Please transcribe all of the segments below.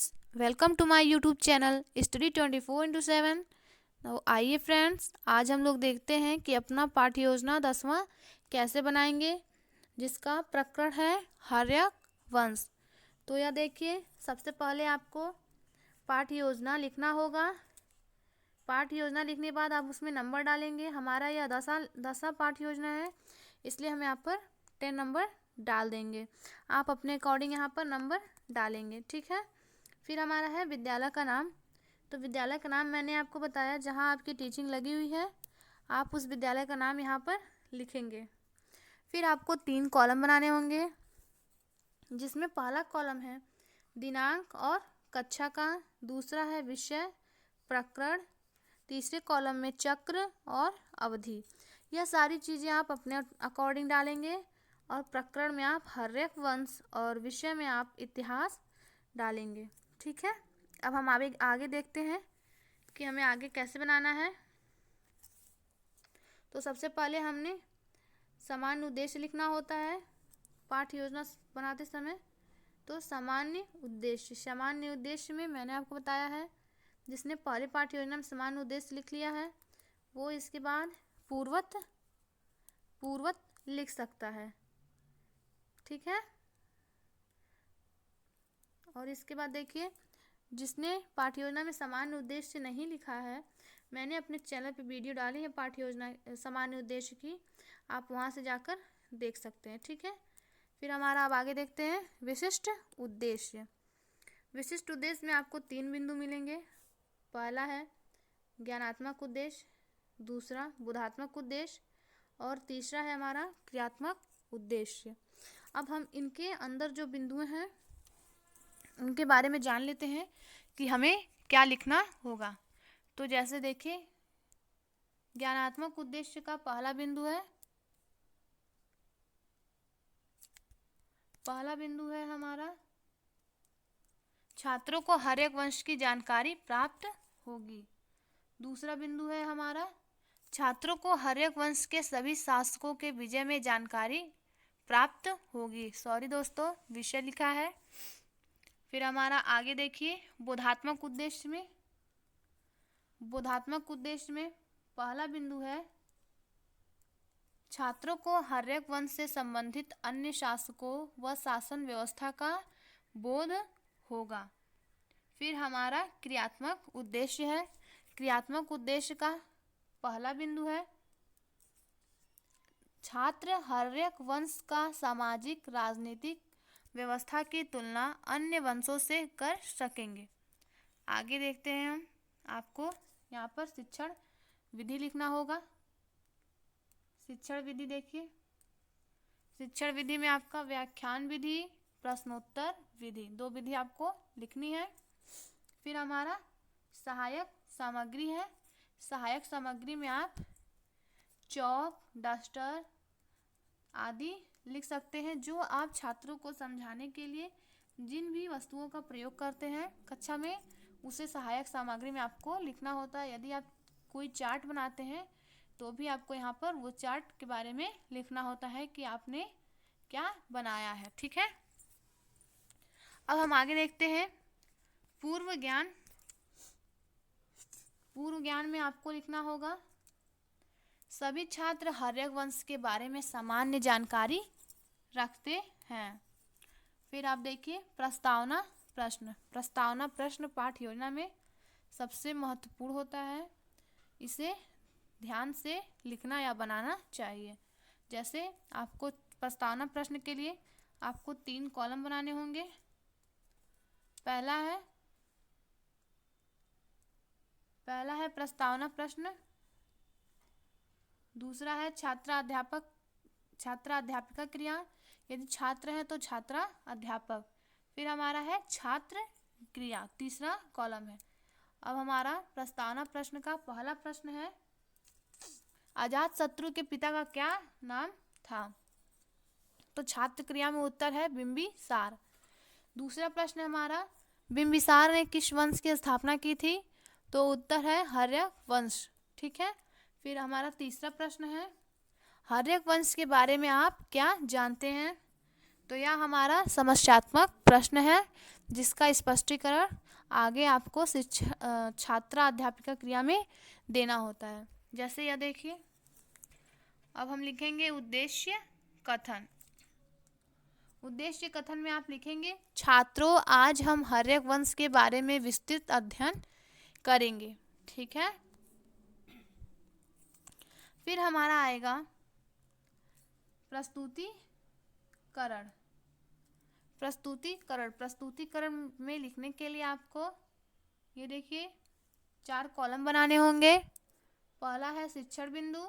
Friends, welcome to my YouTube channel study 24/7। तो आइए friends, आज हम लोग देखते हैं कि अपना पाठ्य योजना 10वां कैसे बनाएंगे, जिसका प्रकरण है हर्यक वंश। तो यह देखिए, सबसे पहले आपको पाठ्य योजना लिखना होगा। पाठ्य योजना लिखने के बाद आप उसमें नंबर डालेंगे। हमारा यह 10वां पाठ्य योजना है, इसलिए हम यहाँ पर 10 नंबर डाल देंगे। आप अपने अकॉर्डिंग यहाँ पर नंबर डालेंगे, ठीक है। फिर हमारा है विद्यालय का नाम। तो विद्यालय का नाम मैंने आपको बताया, जहाँ आपकी टीचिंग लगी हुई है आप उस विद्यालय का नाम यहाँ पर लिखेंगे। फिर आपको 3 कॉलम बनाने होंगे, जिसमें पहला कॉलम है दिनांक और कक्षा का, दूसरा है विषय प्रकरण, तीसरे कॉलम में चक्र और अवधि। यह सारी चीज़ें आप अपने अकॉर्डिंग डालेंगे। और प्रकरण में आप हर्यक वंश और विषय में आप इतिहास डालेंगे, ठीक है। अब हम आगे देखते हैं कि हमें आगे कैसे बनाना है। तो सबसे पहले हमने सामान्य उद्देश्य लिखना होता है पाठ्य योजना बनाते समय। तो सामान्य उद्देश्य में मैंने आपको बताया है, जिसने पहले पाठ्य योजना में सामान्य उद्देश्य लिख लिया है वो इसके बाद पूर्वत लिख सकता है, ठीक है। और इसके बाद देखिए, जिसने पाठ्य योजना में सामान्य उद्देश्य नहीं लिखा है, मैंने अपने चैनल पे वीडियो डाली है पाठ्य योजना सामान्य उद्देश्य की, आप वहाँ से जाकर देख सकते हैं, ठीक है। फिर हमारा अब आगे देखते हैं विशिष्ट उद्देश्य। विशिष्ट उद्देश्य में आपको 3 बिंदु मिलेंगे। पहला है ज्ञानात्मक उद्देश्य, दूसरा बोधात्मक उद्देश्य और तीसरा है हमारा क्रियात्मक उद्देश्य। अब हम इनके अंदर जो बिंदु हैं उनके बारे में जान लेते हैं कि हमें क्या लिखना होगा। तो जैसे देखिए, ज्ञानात्मक उद्देश्य का पहला बिंदु है हमारा छात्रों को हर्यक वंश की जानकारी प्राप्त होगी। दूसरा बिंदु है हमारा छात्रों को हर्यक वंश के सभी शासकों के विजय में जानकारी प्राप्त होगी। सॉरी दोस्तों, विषय लिखा है। फिर हमारा आगे देखिए, बोधात्मक उद्देश्य में पहला बिंदु है छात्रों को हर्यक वंश से संबंधित अन्य शासकों व शासन व्यवस्था का बोध होगा। फिर हमारा क्रियात्मक उद्देश्य है। क्रियात्मक उद्देश्य का पहला बिंदु है छात्र हर्यक वंश का सामाजिक राजनीतिक व्यवस्था की तुलना अन्य वंशों से कर सकेंगे। आगे देखते हैं हम, आपको यहाँ पर शिक्षण विधि लिखना होगा। शिक्षण विधि देखिए, शिक्षण विधि में आपका व्याख्यान विधि, प्रश्नोत्तर विधि, 2 विधि आपको लिखनी है। फिर हमारा सहायक सामग्री है। सहायक सामग्री में आप चौक, डस्टर आदि लिख सकते हैं, जो आप छात्रों को समझाने के लिए जिन भी वस्तुओं का प्रयोग करते हैं कक्षा में, उसे सहायक सामग्री में आपको लिखना होता है। यदि आप कोई चार्ट बनाते हैं तो भी आपको यहाँ पर वो चार्ट के बारे में लिखना होता है कि आपने क्या बनाया है, ठीक है। अब हम आगे देखते हैं पूर्व ज्ञान में आपको लिखना होगा सभी छात्र हर्यक वंश के बारे में सामान्य जानकारी रखते हैं। फिर आप देखिए प्रस्तावना प्रश्न पाठ्य योजना में सबसे महत्वपूर्ण होता है, इसे ध्यान से लिखना या बनाना चाहिए। जैसे आपको प्रस्तावना प्रश्न के लिए आपको 3 कॉलम बनाने होंगे। पहला है प्रस्तावना प्रश्न, दूसरा है छात्र अध्यापिका क्रिया, यदि छात्र है तो छात्रा अध्यापक। फिर हमारा है छात्र क्रिया, तीसरा कॉलम है। अब हमारा प्रस्तावना प्रश्न का पहला प्रश्न है अजात शत्रु के पिता का क्या नाम था। तो छात्र क्रिया में उत्तर है बिंबिसार। दूसरा प्रश्न है हमारा बिंबिसार ने किस वंश की स्थापना की थी। तो उत्तर है हर्यक वंश, ठीक है। फिर हमारा तीसरा प्रश्न है हर्यक वंश के बारे में आप क्या जानते हैं। तो यह हमारा समस्यात्मक प्रश्न है, जिसका स्पष्टीकरण आगे आपको शिक्षा छात्रा अध्यापिका क्रिया में देना होता है। जैसे यह देखिए, अब हम लिखेंगे उद्देश्य कथन। उद्देश्य कथन में आप लिखेंगे, छात्रों आज हम हर्यक वंश के बारे में विस्तृत अध्ययन करेंगे। ठीक है। फिर हमारा आएगा प्रस्तुतिकरण। प्रस्तुतिकरण में लिखने के लिए आपको ये देखिए 4 कॉलम बनाने होंगे। पहला है शिक्षण बिंदु,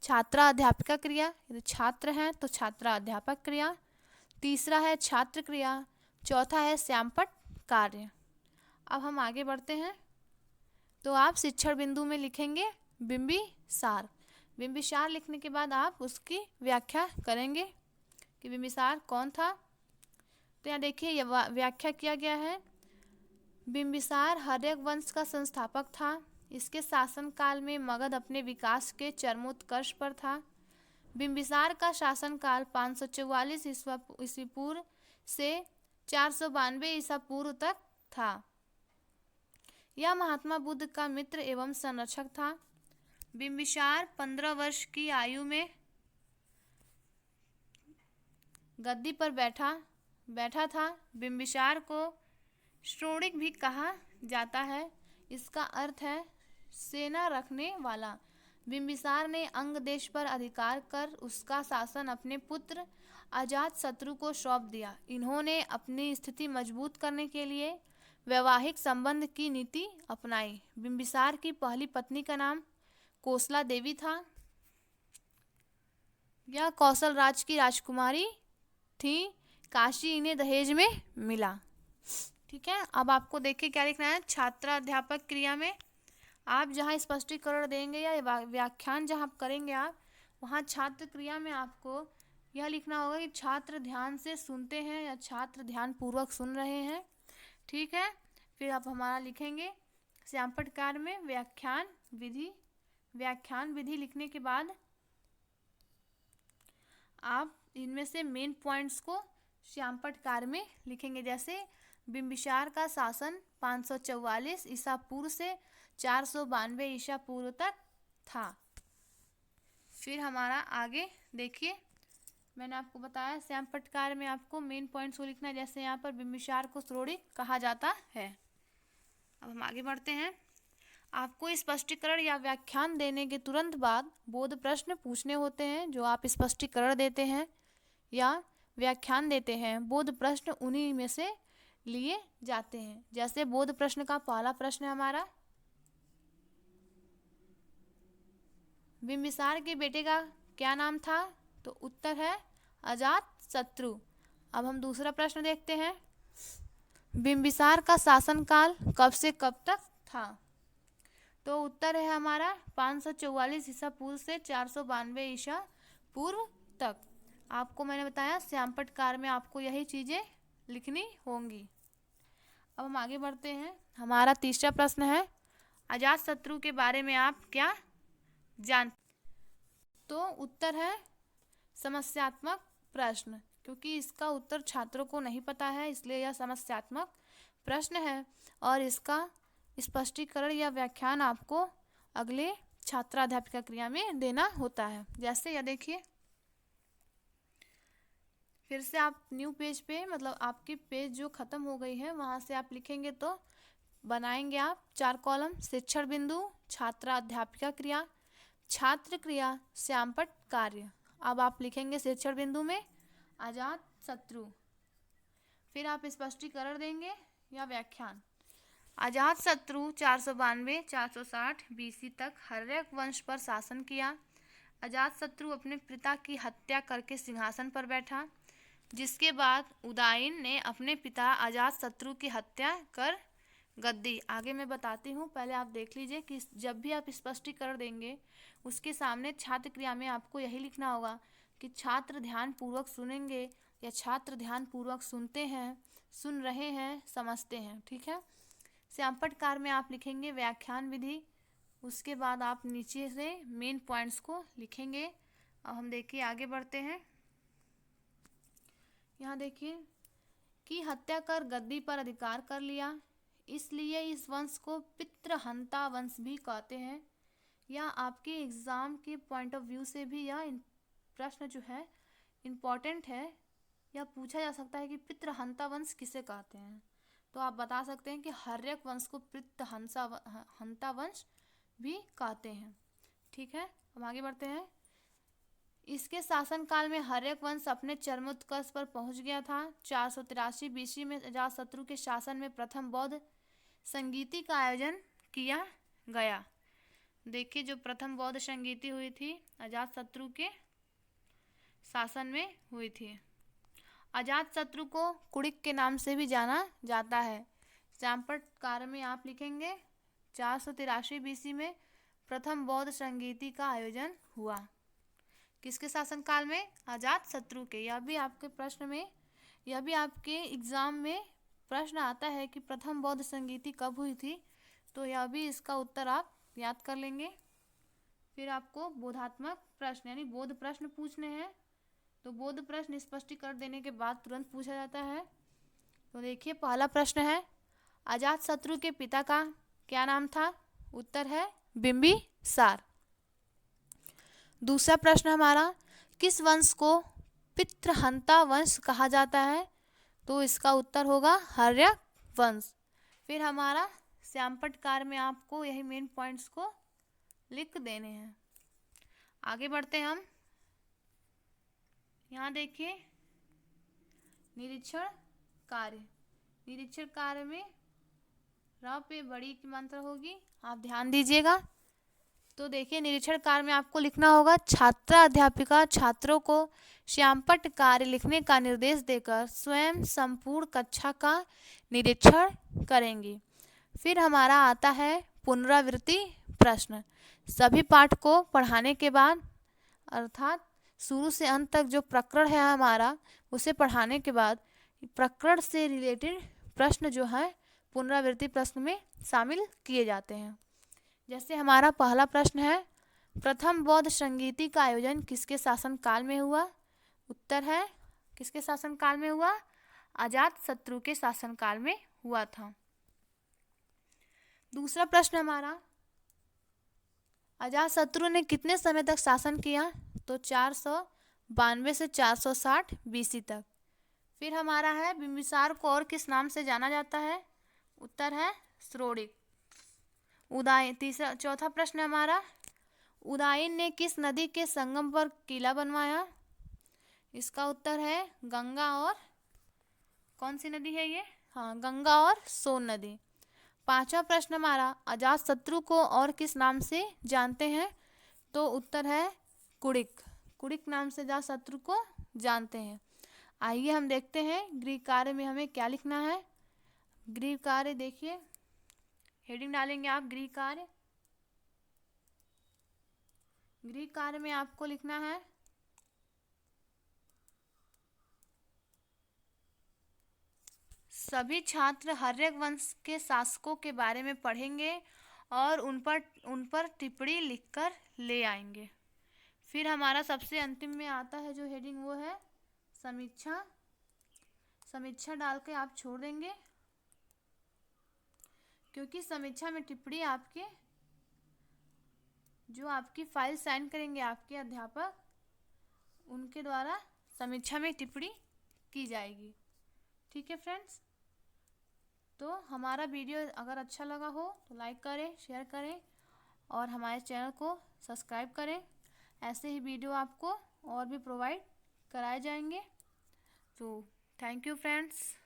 छात्रा अध्यापिका क्रिया, यदि छात्र हैं तो छात्रा अध्यापक क्रिया, तीसरा है छात्र क्रिया, चौथा है श्यामपट्ट कार्य। अब हम आगे बढ़ते हैं, तो आप शिक्षण बिंदु में लिखेंगे बिंबिसार। बिंबिसार लिखने के बाद आप उसकी व्याख्या करेंगे कि बिंबिसार कौन था। तो यहाँ देखिए यह व्याख्या किया गया है, बिंबिसार हर्यक वंश का संस्थापक था। इसके शासनकाल में मगध अपने विकास के चरमोत्कर्ष पर था। बिंबिसार का शासनकाल 544 ईस्वी पूर्व से 492 ईसा पूर्व तक था। यह महात्मा बुद्ध का मित्र एवं संरक्षक था। बिंबिसार 15 वर्ष की आयु में गद्दी पर बैठा था। बिंबिसार को श्रोणिक भी कहा जाता है। इसका अर्थ है सेना रखने वाला। बिंबिसार ने अंग देश पर अधिकार कर उसका शासन अपने पुत्र अजातशत्रु को सौंप दिया। इन्होंने अपनी स्थिति मजबूत करने के लिए वैवाहिक संबंध की नीति अपनाई। बिंबिसार की पहली पत्नी का नाम कोसला देवी था। यह कौशल राज की राजकुमारी थी। काशी इन्हें दहेज में मिला। ठीक है। अब आपको देखिए क्या लिखना है, छात्रा अध्यापक क्रिया में आप जहाँ स्पष्टीकरण देंगे या व्याख्यान जहाँ करेंगे आप, वहाँ छात्र क्रिया में आपको यह लिखना होगा कि छात्र ध्यान से सुनते हैं या छात्र ध्यान पूर्वक सुन रहे हैं। ठीक है। फिर आप हमारा लिखेंगे श्यामपट्ट कार्य में व्याख्यान विधि। व्याख्यान विधि लिखने के बाद आप इनमें से मेन पॉइंट्स को श्यामपट्ट कार्य में लिखेंगे। जैसे बिंबिसार का शासन 544 ईसा पूर्व से 492 ईसा पूर्व तक था। फिर हमारा आगे देखिए, मैंने आपको बताया श्यामपट्ट कार्य में आपको मेन पॉइंट्स को लिखना है। जैसे यहाँ पर बिंबिसार को श्रोणिक कहा जाता है। अब हम आगे बढ़ते हैं। आपको स्पष्टीकरण या व्याख्यान देने के तुरंत बाद बोध प्रश्न पूछने होते हैं। जो आप स्पष्टीकरण देते हैं या व्याख्यान देते हैं, बोध प्रश्न उन्हीं में से लिए जाते हैं। जैसे बोध प्रश्न का पहला प्रश्न है हमारा, बिंबिसार के बेटे का क्या नाम था? तो उत्तर है अजातशत्रु। अब हम दूसरा प्रश्न देखते हैं, बिंबिसार का शासनकाल कब से कब तक था? तो उत्तर है हमारा 544 ईसा पूर्व से 492 ईसा पूर्व तक। आपको मैंने बताया श्यामपट्ट कार्य में आपको यही चीज़ें लिखनी होंगी। अब हम आगे बढ़ते हैं। हमारा तीसरा प्रश्न है, अजातशत्रु के बारे में आप क्या जानते? तो उत्तर है समस्यात्मक प्रश्न, क्योंकि इसका उत्तर छात्रों को नहीं पता है, इसलिए यह समस्यात्मक प्रश्न है और इसका स्पष्टीकरण या व्याख्यान आपको अगले छात्रा अध्यापिका क्रिया में देना होता है। जैसे यह देखिए, फिर से आप न्यू पेज पे, मतलब आपकी पेज जो ख़त्म हो गई है वहाँ से आप लिखेंगे तो बनाएंगे आप 4 कॉलम। शिक्षण बिंदु, छात्रा अध्यापिका क्रिया, छात्र क्रिया, श्यामपट्ट कार्य। अब आप लिखेंगे शिक्षण बिंदु में अजातशत्रु। फिर आप स्पष्टीकरण देंगे या व्याख्यान। अजातशत्रु 492-460 बीसी तक हर्यक वंश पर शासन किया। अजातशत्रु अपने पिता की हत्या करके सिंहासन पर बैठा, जिसके बाद उदयन ने अपने पिता अजातशत्रु की हत्या कर गद्दी। आगे मैं बताती हूँ, पहले आप देख लीजिए कि जब भी आप स्पष्टीकरण देंगे उसके सामने छात्र क्रिया में आपको यही लिखना होगा कि छात्र ध्यान पूर्वक सुनेंगे या छात्र ध्यान पूर्वक सुनते हैं, सुन रहे हैं, समझते हैं। ठीक है। श्यामपट्ट कार्य में आप लिखेंगे व्याख्यान विधि। उसके बाद आप नीचे से मेन पॉइंट्स को लिखेंगे। अब हम देखिए आगे बढ़ते हैं। यहाँ देखिए की हत्या कर गद्दी पर अधिकार कर लिया, इसलिए इस वंश को पितृहंता वंश भी कहते हैं। या आपके एग्ज़ाम के पॉइंट ऑफ व्यू से भी यह प्रश्न जो है इम्पॉर्टेंट है। यह पूछा जा सकता है कि पितृहंता वंश किसे कहते हैं, तो आप बता सकते हैं कि हर्यक वंश को पितृहंता वंश भी कहते हैं। ठीक है, अब आगे बढ़ते हैं। इसके शासनकाल में हर्यक वंश अपने चरमोत्कर्ष पर पहुंच गया था। 483 बीसी में अजातशत्रु के शासन में प्रथम बौद्ध संगीति का आयोजन किया गया। देखिए, जो प्रथम बौद्ध संगीति हुई थी अजातशत्रु के शासन में हुई थी। अजातशत्रु को कुड़िक के नाम से भी जाना जाता है। चंपारण काल में आप लिखेंगे 483 बीसी में प्रथम बौद्ध संगीति का आयोजन हुआ। किसके शासनकाल में? अजातशत्रु के। यह भी आपके एग्जाम में प्रश्न आता है कि प्रथम बौद्ध संगीति कब हुई थी, तो यह भी इसका उत्तर आप याद कर लेंगे। फिर आपको बोधात्मक प्रश्न यानी बोध प्रश्न पूछने हैं, तो बोध प्रश्न स्पष्टीकरण देने के बाद तुरंत पूछा जाता है। तो देखिए, पहला प्रश्न है अजातशत्रु के पिता का क्या नाम था? उत्तर है बिंबिसार। दूसरा प्रश्न हमारा, किस वंश को पितृहंता वंश कहा जाता है? तो इसका उत्तर होगा हर्यक वंश। फिर हमारा श्यामपट्टकार में आपको यही मेन पॉइंट्स को लिख देने हैं। आगे बढ़ते हैं हम। यहाँ देखिए, निरीक्षण कार्य में र पे बड़ी की मात्रा होगी, आप ध्यान दीजिएगा। तो देखिए, निरीक्षण कार्य में आपको लिखना होगा छात्रा अध्यापिका छात्रों को श्यामपट्ट कार्य लिखने का निर्देश देकर स्वयं संपूर्ण कक्षा का निरीक्षण करेंगी। फिर हमारा आता है पुनरावृत्ति प्रश्न। सभी पाठ को पढ़ाने के बाद, अर्थात शुरू से अंत तक जो प्रकरण है हमारा, उसे पढ़ाने के बाद प्रकरण से रिलेटेड प्रश्न जो है पुनरावृत्ति प्रश्न में शामिल किए जाते हैं। जैसे हमारा पहला प्रश्न है, प्रथम बौद्ध संगीति का आयोजन किसके शासनकाल में हुआ? उत्तर है किसके शासनकाल में हुआ? अजातशत्रु के शासनकाल में हुआ था। दूसरा प्रश्न हमारा, अजातशत्रु ने कितने समय तक शासन किया? तो 492 से 460 बीसी तक। फिर हमारा है बिंबिसार को और किस नाम से जाना जाता है? उत्तर है श्रोणिक। चौथा प्रश्न हमारा, उदयन ने किस नदी के संगम पर किला बनवाया? इसका उत्तर है गंगा और, कौन सी नदी है ये? हाँ, गंगा और सोन नदी। पांचवा प्रश्न हमारा, अजातशत्रु को और किस नाम से जानते हैं? तो उत्तर है कुड़िक नाम से अजातशत्रु को जानते हैं। आइए हम देखते हैं गृह कार्य में हमें क्या लिखना है। गृह कार्य देखिए, हेडिंग डालेंगे आप गृह कार्य में आपको लिखना है सभी छात्र हर्यक वंश के शासकों के बारे में पढ़ेंगे और उन पर टिप्पणी लिखकर ले आएंगे। फिर हमारा सबसे अंतिम में आता है जो हेडिंग, वो है समीक्षा डाल के आप छोड़ देंगे, क्योंकि समीक्षा में टिप्पणी जो आपकी फाइल साइन करेंगे आपके अध्यापक, उनके द्वारा समीक्षा में टिप्पणी की जाएगी। ठीक है फ्रेंड्स, तो हमारा वीडियो अगर अच्छा लगा हो तो लाइक करें, शेयर करें और हमारे चैनल को सब्सक्राइब करें। ऐसे ही वीडियो आपको और भी प्रोवाइड कराए जाएंगे। तो थैंक यू फ्रेंड्स।